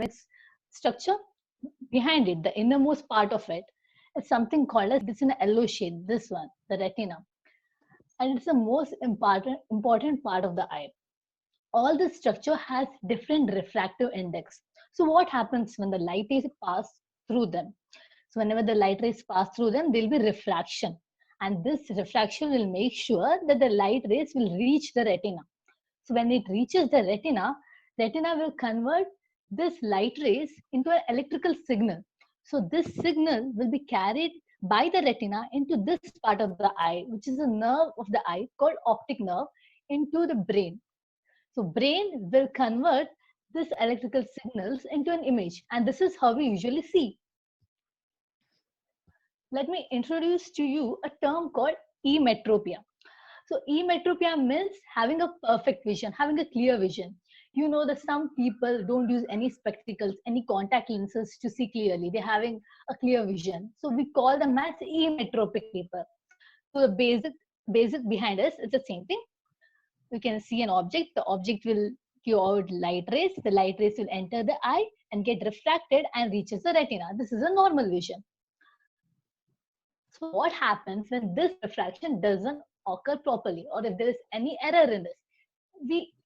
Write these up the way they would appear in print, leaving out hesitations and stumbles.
its structure behind it, the innermost part of it, is something called as, it's in a yellow shade, this one, the retina. And it's the most important part of the eye. All the structure has different refractive index. So what happens when the light is passed through them? So whenever the light rays pass through them, there will be refraction. And this refraction will make sure that the light rays will reach the retina. So when it reaches the retina will convert this light rays into an electrical signal. So this signal will be carried by the retina into this part of the eye, which is a nerve of the eye called optic nerve, into the brain. So brain will convert this electrical signals into an image, and this is how we usually see. Let me introduce to you a term called emetropia. So emetropia means having a perfect vision, having a clear vision. You know that some people don't use any spectacles, any contact lenses to see clearly. They're having a clear vision. So we call them as emetropic people. So the basic behind us is the same thing. You can see an object. The object will give out light rays. The light rays will enter the eye and get refracted and reaches the retina. This is a normal vision. So what happens when this refraction doesn't occur properly, or if there is any error in this?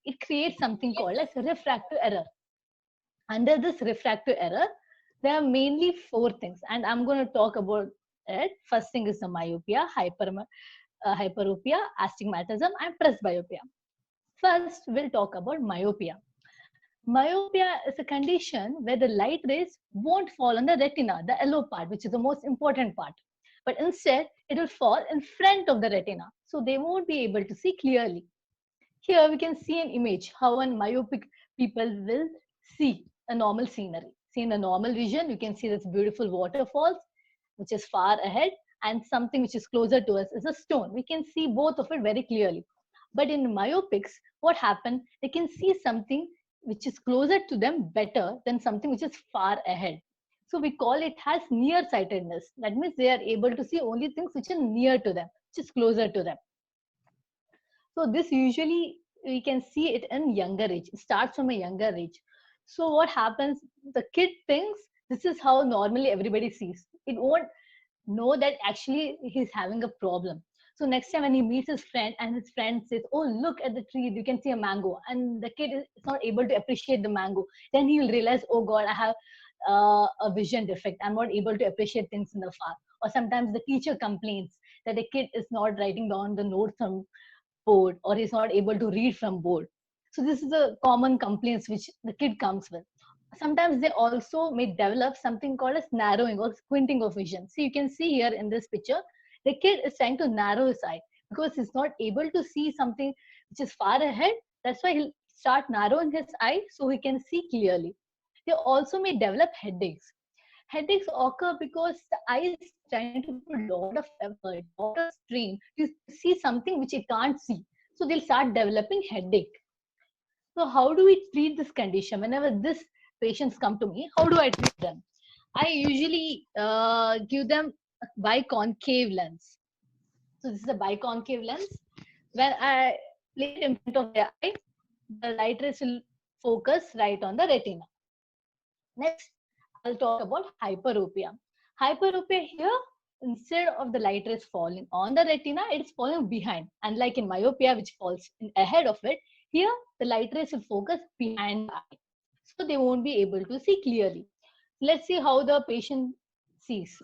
It creates something called as refractive error. Under this refractive error, there are mainly four things, and I'm going to talk about it. First thing is the myopia, hyperopia, astigmatism, and presbyopia. First, we'll talk about myopia. Myopia is a condition where the light rays won't fall on the retina, the yellow part, which is the most important part. But instead, it will fall in front of the retina. So they won't be able to see clearly. Here we can see an image how a myopic people will see a normal scenery. See, in the normal vision, you can see this beautiful waterfalls, which is far ahead, and something which is closer to us is a stone. We can see both of it very clearly. But in myopics, what happened? They can see something which is closer to them better than something which is far ahead. So we call it as nearsightedness. That means they are able to see only things which are near to them, which is closer to them. So this usually we can see it in younger age. It starts from a younger age. So what happens? The kid thinks this is how normally everybody sees. It won't know that actually he's having a problem. So next time when he meets his friend and his friend says, "Oh, look at the tree, you can see a mango," and the kid is not able to appreciate the mango, then he will realize, "Oh God, I have a vision defect. I'm not able to appreciate things in the far." Or sometimes the teacher complains that the kid is not writing down the notes from board, or he's not able to read from board. So this is a common complaints which the kid comes with. Sometimes they also may develop something called as narrowing or squinting of vision. So you can see here in this picture, the kid is trying to narrow his eye because he's not able to see something which is far ahead. That's why he'll start narrowing his eye so he can see clearly. They also may develop headaches. Headaches occur because the eye is trying to put a lot of effort, a lot of strain to see something which it can't see. So they'll start developing headache. So how do we treat this condition? Whenever this patients come to me, how do I treat them? I usually give them a biconcave lens. So this is a biconcave lens. When I place it in front of their eye, the light rays will focus right on the retina. Next, I'll talk about hyperopia. Hyperopia here, instead of the light rays falling on the retina, it's falling behind. Unlike in myopia, which falls ahead of it, here the light rays will focus behind the eye. So they won't be able to see clearly. Let's see how the patient sees.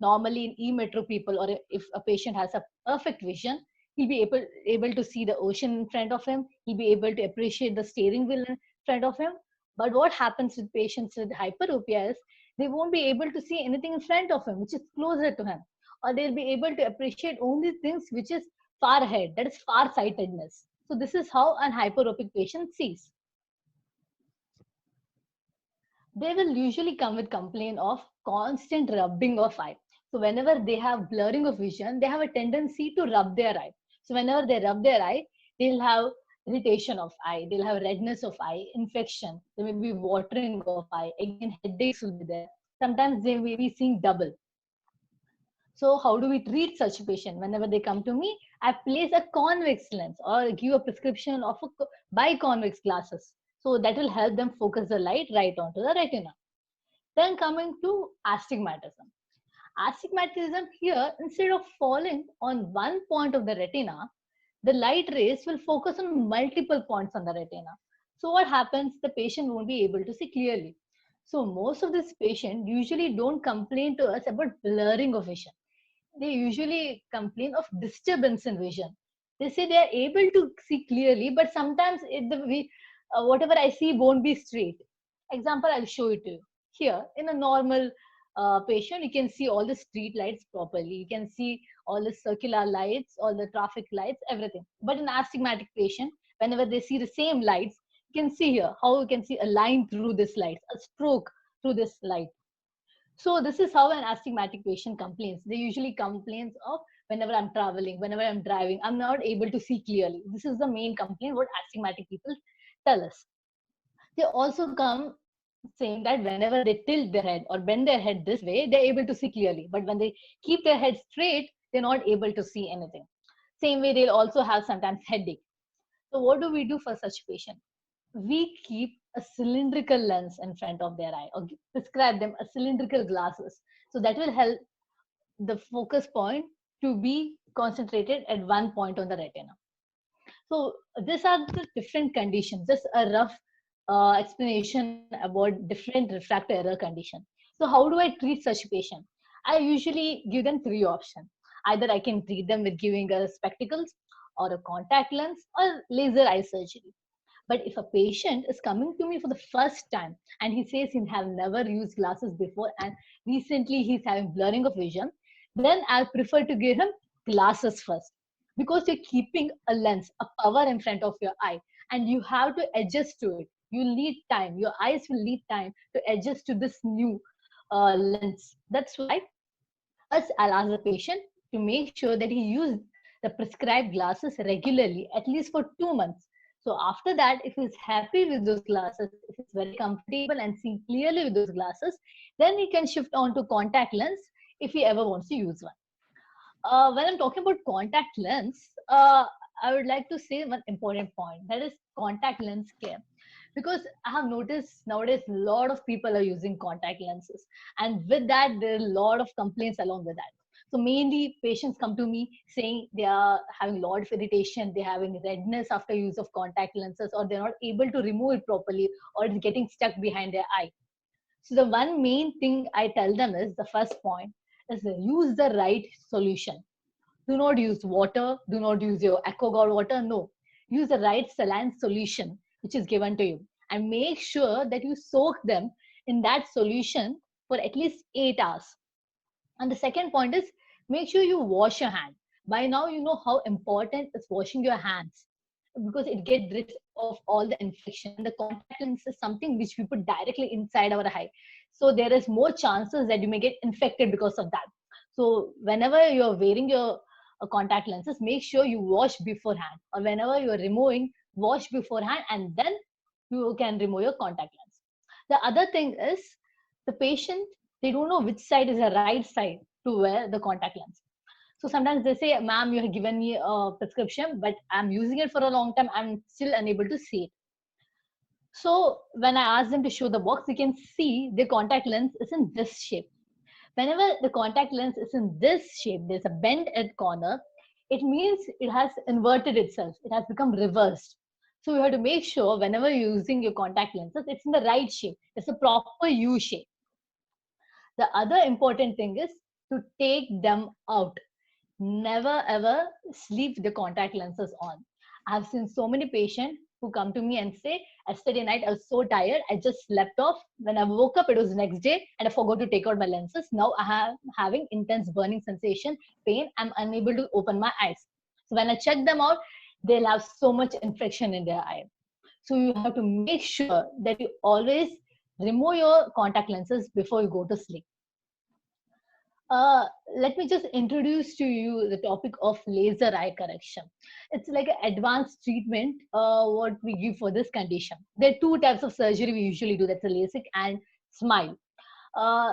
Normally in e-metro people, or if a patient has a perfect vision, he'll be able to see the ocean in front of him. He'll be able to appreciate the steering wheel in front of him. But what happens with patients with hyperopia is they won't be able to see anything in front of him, which is closer to him. Or they'll be able to appreciate only things which is far ahead, that is far-sightedness. So this is how an hyperopic patient sees. They will usually come with complaint of constant rubbing of eye. So whenever they have blurring of vision, they have a tendency to rub their eye. So whenever they rub their eye, they'll have irritation of eye, they'll have redness of eye, infection, there may be watering of eye, again headaches will be there. Sometimes they may be seeing double. So how do we treat such a patient? Whenever they come to me, I place a convex lens or give a prescription of biconvex glasses. So that will help them focus the light right onto the retina. Then coming to astigmatism. Astigmatism here, instead of falling on one point of the retina, the light rays will focus on multiple points on the retina. So what happens? The patient won't be able to see clearly. So most of these patients usually don't complain to us about blurring of vision. They usually complain of disturbance in vision. They say they are able to see clearly, but sometimes whatever I see won't be straight. Example, I'll show it to you. Here, in a normal patient, you can see all the street lights properly. You can see all the circular lights, all the traffic lights, everything. But in astigmatic patient, whenever they see the same lights, you can see here how you can see a line through this light, a stroke through this light. So this is how an astigmatic patient complains. They usually complains of whenever I'm traveling, whenever I'm driving, I'm not able to see clearly. This is the main complaint what astigmatic people tell us. They also come saying that whenever they tilt their head or bend their head this way, they're able to see clearly. But when they keep their head straight, they're not able to see anything. Same way, they'll also have sometimes headache. So what do we do for such patient? We keep a cylindrical lens in front of their eye or prescribe them a cylindrical glasses. So that will help the focus point to be concentrated at one point on the retina. So these are the different conditions, just a rough explanation about different refractive error condition. So how do I treat such patient? I usually give them three options. Either I can treat them with giving a spectacles or a contact lens or laser eye surgery. But if a patient is coming to me for the first time and he says he have never used glasses before and recently he's having blurring of vision, then I prefer to give him glasses first, because you're keeping a lens, a power in front of your eye, and you have to adjust to it. You need time. Your eyes will need time to adjust to this new lens. That's why first I'll ask the patient to make sure that he use the prescribed glasses regularly, at least for 2 months. So after that, if he's happy with those glasses, if he's very comfortable and seeing clearly with those glasses, then he can shift on to contact lens if he ever wants to use one. When I'm talking about contact lens, I would like to say one important point, that is contact lens care. Because I have noticed nowadays a lot of people are using contact lenses, and with that, there are a lot of complaints along with that. So mainly patients come to me saying they are having a lot of irritation, they're having redness after use of contact lenses, or they're not able to remove it properly, or it's getting stuck behind their eye. So the one main thing I tell them is the first point is use the right solution. Do not use water. Do not use your AquaGuard water. No, use the right saline solution which is given to you, and make sure that you soak them in that solution for at least 8 hours. And the second point is make sure you wash your hand. By now, you know how important is washing your hands, because it gets rid of all the infection. The contact lens is something which we put directly inside our eye. So there is more chances that you may get infected because of that. So whenever you're wearing your contact lenses, make sure you wash beforehand, or whenever you're removing, wash beforehand, and then you can remove your contact lens. The other thing is the patient, they don't know which side is the right side to wear the contact lens. So sometimes they say, ma'am, you have given me a prescription, but I'm using it for a long time. I'm still unable to see it. So when I ask them to show the box, you can see the contact lens is in this shape. Whenever the contact lens is in this shape, there's a bend at corner, it means it has inverted itself. It has become reversed. So you have to make sure whenever you're using your contact lenses, it's in the right shape. It's a proper U shape. The other important thing is to take them out. Never ever sleep the contact lenses on. I've seen so many patients who come to me and say, yesterday night I was so tired, I just slept off. When I woke up, it was the next day, and I forgot to take out my lenses. Now I have having intense burning sensation, pain. I'm unable to open my eyes. So when I check them out, they'll have so much infection in their eye. So you have to make sure that you always remove your contact lenses before you go to sleep. Uh, Let me just introduce to you the topic of laser eye correction. It's like an advanced treatment, what we give for this condition. There are two types of surgery we usually do, that's a LASIK and SMILE. Uh,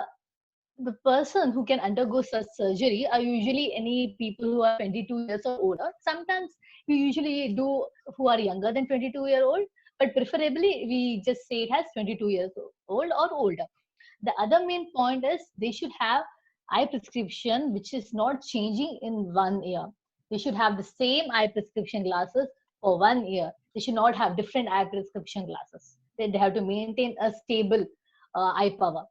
the person who can undergo such surgery are usually any people who are 22 years or older. Sometimes we usually do who are younger than 22-year-old, but preferably we just say it has 22 years old or older. The other main point is they should have eye prescription which is not changing in 1 year. They should have the same eye prescription glasses for 1 year. They should not have different eye prescription glasses. They have to maintain a stable eye power.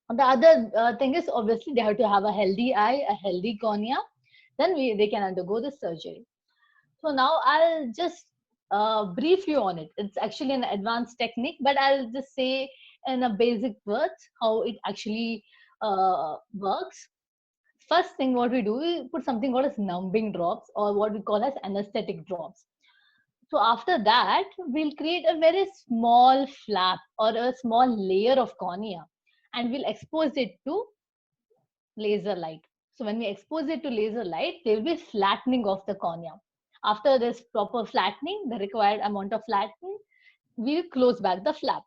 The other thing is obviously they have to have a healthy eye, a healthy cornea. Then they can undergo the surgery. So now I'll just brief you on it. It's actually an advanced technique, but I'll just say in a basic words how it actually works. First thing what we do, we put something called as numbing drops or what we call as anesthetic drops. So after that, we'll create a very small flap or a small layer of cornea and we'll expose it to laser light. So when we expose it to laser light, there will be flattening of the cornea. After this proper flattening, the required amount of flattening, we'll close back the flap.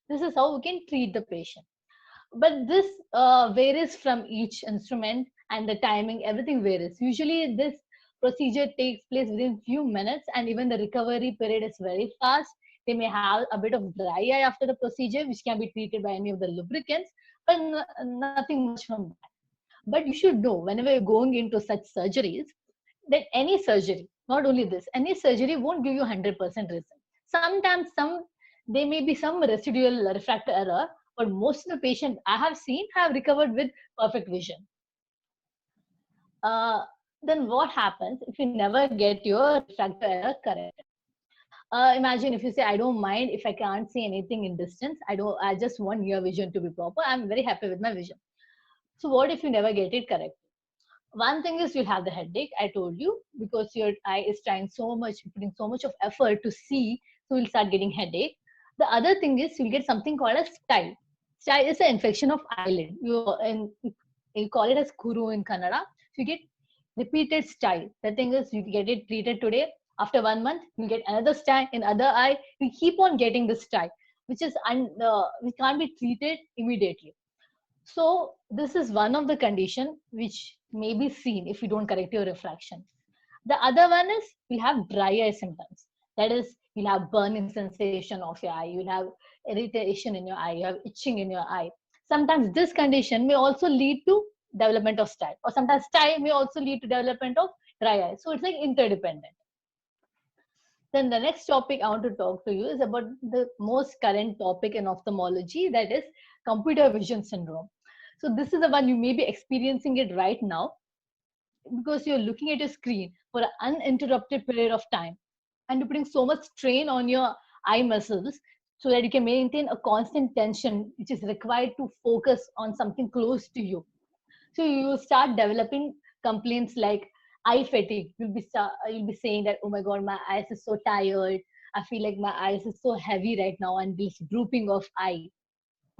This is how we can treat the patient. But this varies from each instrument and the timing, everything varies. Usually this procedure takes place within few minutes and even the recovery period is very fast. They may have a bit of dry eye after the procedure, which can be treated by any of the lubricants, but nothing much from that. But you should know whenever you're going into such surgeries that any surgery, not only this, any surgery won't give you 100% result. Sometimes there may be some residual refractive error, but most of the patients I have seen have recovered with perfect vision. Then what happens if you never get your refractive error corrected? Imagine if you say, I don't mind if I can't see anything in distance. I just want your vision to be proper. I'm very happy with my vision. So what if you never get it correct? One thing is you'll have the headache, I told you, because your eye is trying so much, putting so much of effort to see, so you'll start getting headache. The other thing is you'll get something called as stye. Stye is an infection of eyelid. You call it as kuru in Kannada. So you get repeated stye. The thing is you get it treated today. After 1 month, you get another stye in other eye. You keep on getting the stye, which is we can't be treated immediately. So this is one of the condition which may be seen if you don't correct your refraction. The other one is you'll have dry eye symptoms. That is, you'll have burning sensation of your eye, you'll have irritation in your eye, you have itching in your eye. Sometimes this condition may also lead to development of stye, or sometimes stye may also lead to development of dry eye. So it's like interdependent. Then the next topic I want to talk to you is about the most current topic in ophthalmology, that is computer vision syndrome. So this is the one you may be experiencing it right now because you're looking at your screen for an uninterrupted period of time and you're putting so much strain on your eye muscles so that you can maintain a constant tension which is required to focus on something close to you. So you start developing complaints like eye fatigue. You'll be saying that, oh my god, my eyes is so tired. I feel like my eyes is so heavy right now, and this drooping of eye.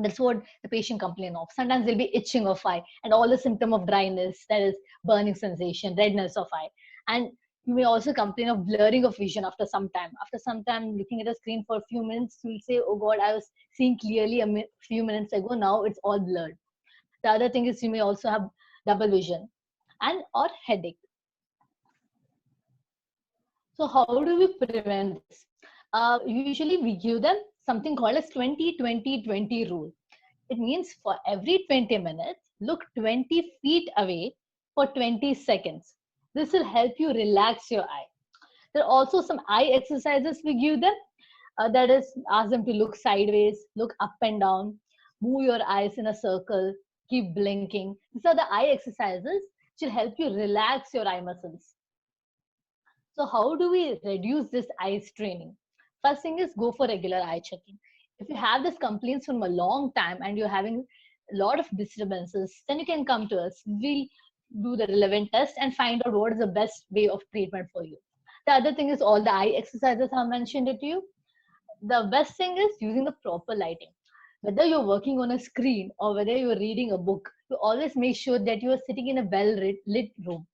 That's what the patient complain of. Sometimes there'll be itching of eye and all the symptom of dryness, that is burning sensation, redness of eye. And you may also complain of blurring of vision after some time. After some time looking at a screen for a few minutes, you'll say, oh God, I was seeing clearly a few minutes ago. Now it's all blurred. The other thing is you may also have double vision and or headache. So how do we prevent this? Usually we give them something called as 20-20-20 rule. It means for every 20 minutes, look 20 feet away for 20 seconds. This will help you relax your eye. There are also some eye exercises we give them. That is, ask them to look sideways, look up and down, move your eyes in a circle, keep blinking. These are the eye exercises which will help you relax your eye muscles. So how do we reduce this eye straining? First thing is go for regular eye checking. If you have this complaints from a long time and you're having a lot of disturbances, then you can come to us. We'll do the relevant test and find out what is the best way of treatment for you. The other thing is all the eye exercises I mentioned it to you. The best thing is using the proper lighting. Whether you're working on a screen or whether you're reading a book, you always make sure that you are sitting in a well-lit room.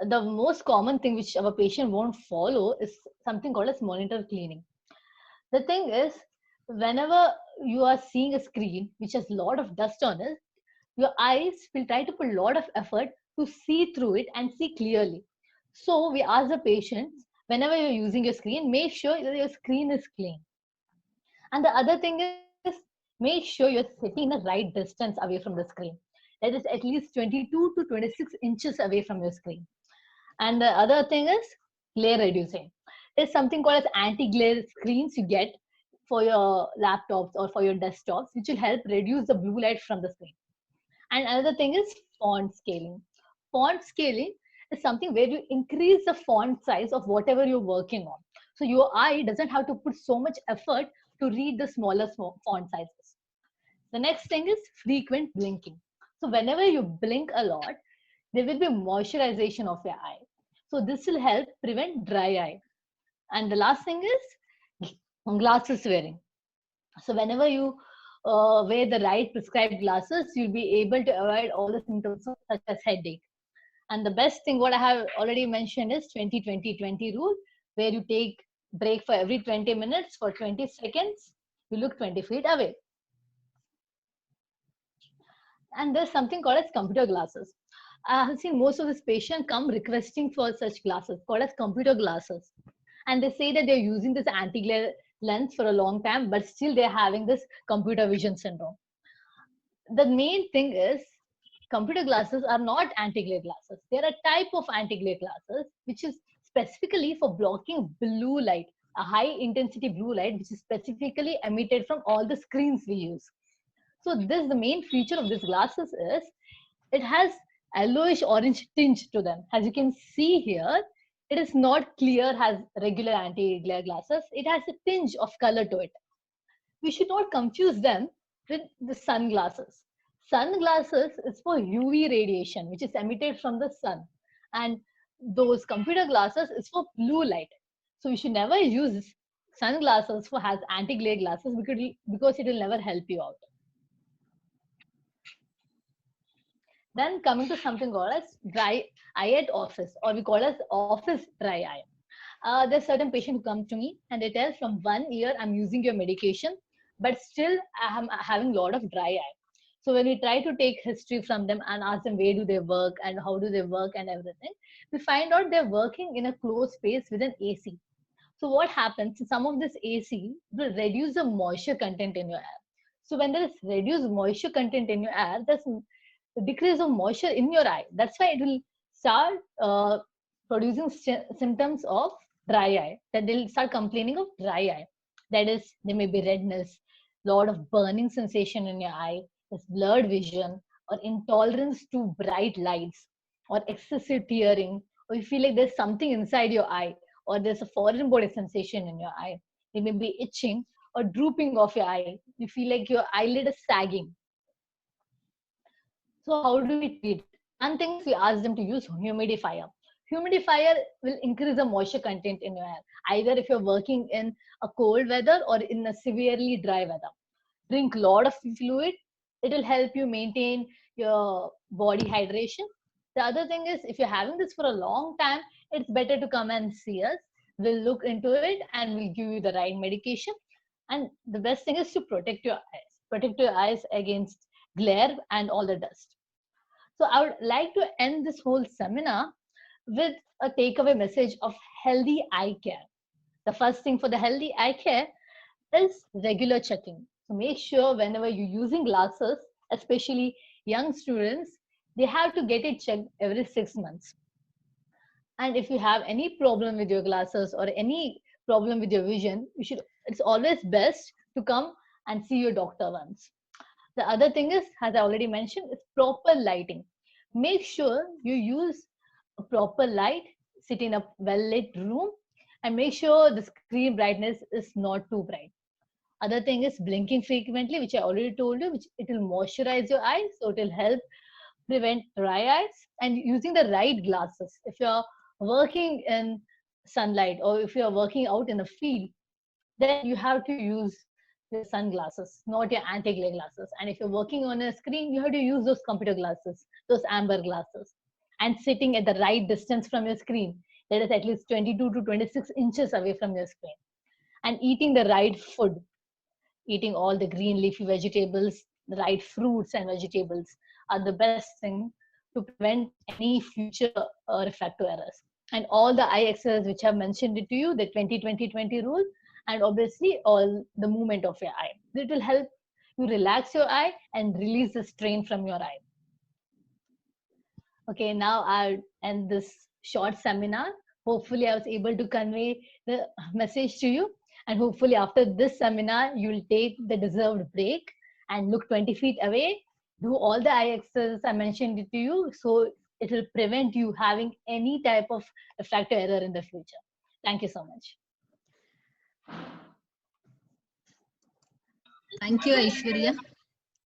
The most common thing which our patient won't follow is something called as monitor cleaning. The thing is, whenever you are seeing a screen which has a lot of dust on it, your eyes will try to put a lot of effort to see through it and see clearly. So we ask the patients whenever you're using your screen, make sure that your screen is clean. And the other thing is, make sure you're sitting in the right distance away from the screen. That is at least 22 to 26 inches away from your screen. And the other thing is glare reducing. There's something called as anti-glare screens you get for your laptops or for your desktops, which will help reduce the blue light from the screen. And another thing is font scaling. Font scaling is something where you increase the font size of whatever you're working on. So your eye doesn't have to put so much effort to read the smaller font sizes. The next thing is frequent blinking. So whenever you blink a lot, there will be moisturization of your eye. So this will help prevent dry eye. And the last thing is glasses wearing. So whenever you wear the right prescribed glasses, you'll be able to avoid all the symptoms such as headache. And the best thing, what I have already mentioned, is 20-20-20 rule, where you take break for every 20 minutes for 20 seconds. You look 20 feet away. And there's something called as computer glasses. I have seen most of these patients come requesting for such glasses called as computer glasses. And they say that they're using this anti-glare lens for a long time, but still they're having this computer vision syndrome. The main thing is computer glasses are not anti-glare glasses. They're a type of anti-glare glasses, which is specifically for blocking blue light, a high intensity blue light, which is specifically emitted from all the screens we use. So this, the main feature of these glasses is it has yellowish orange tinge to them. As you can see here, it is not clear as regular anti-glare glasses. It has a tinge of color to it. We should not confuse them with the sunglasses. Sunglasses is for UV radiation, which is emitted from the sun. And those computer glasses is for blue light. So we should never use sunglasses for as anti-glare glasses because it will never help you out. Then coming to something called as dry eye at office, or we call as office dry eye. There's certain patient who come to me and they tell from 1 year I'm using your medication, but still I'm having a lot of dry eye. So when we try to take history from them and ask them where do they work and how do they work and everything, we find out they're working in a closed space with an AC. So what happens? Some of this AC will reduce the moisture content in your air. So when there is reduced moisture content in your air, there's decrease of moisture in your eye. That's why it will start producing symptoms of dry eye. That they'll start complaining of dry eye. That is, there may be redness, lot of burning sensation in your eye, there's blurred vision, or intolerance to bright lights, or excessive tearing, or you feel like there's something inside your eye, or there's a foreign body sensation in your eye. There may be itching or drooping of your eye. You feel like your eyelid is sagging. So how do we treat it? One thing is we ask them to use humidifier. Humidifier will increase the moisture content in your air, either if you're working in a cold weather or in a severely dry weather. Drink a lot of fluid. It will help you maintain your body hydration. The other thing is if you're having this for a long time, it's better to come and see us. We'll look into it and we'll give you the right medication. And the best thing is to protect your eyes. Protect your eyes against glare and all the dust. So I would like to end this whole seminar with a takeaway message of healthy eye care. The first thing for the healthy eye care is regular checking. So make sure whenever you're using glasses, especially young students, they have to get it checked every 6 months. And if you have any problem with your glasses or any problem with your vision, it's always best to come and see your doctor once. The other thing is, as I already mentioned, is proper lighting. Make sure you use a proper light, sit in a well-lit room, and make sure the screen brightness is not too bright. Other thing is blinking frequently, which I already told you, which it will moisturize your eyes, so it will help prevent dry eyes. And using the right glasses. If you're working in sunlight or if you're working out in a field, then you have to use your sunglasses, not your anti-glare glasses. And if you're working on a screen, you have to use those computer glasses, those amber glasses, and sitting at the right distance from your screen. That is at least 22 to 26 inches away from your screen. And eating the right food, eating all the green leafy vegetables, the right fruits and vegetables are the best thing to prevent any future refractive errors. and all the eye exercises which I've mentioned it to you, the 20-20-20 rule, and obviously all the movement of your eye. It will help you relax your eye and release the strain from your eye. Okay, now I'll end this short seminar. Hopefully I was able to convey the message to you, and hopefully after this seminar you will take the deserved break and look 20 feet away, do all the eye exercises I mentioned it to you, so it will prevent you having any type of refractive error in the future. Thank you so much. Thank you, Aishwarya.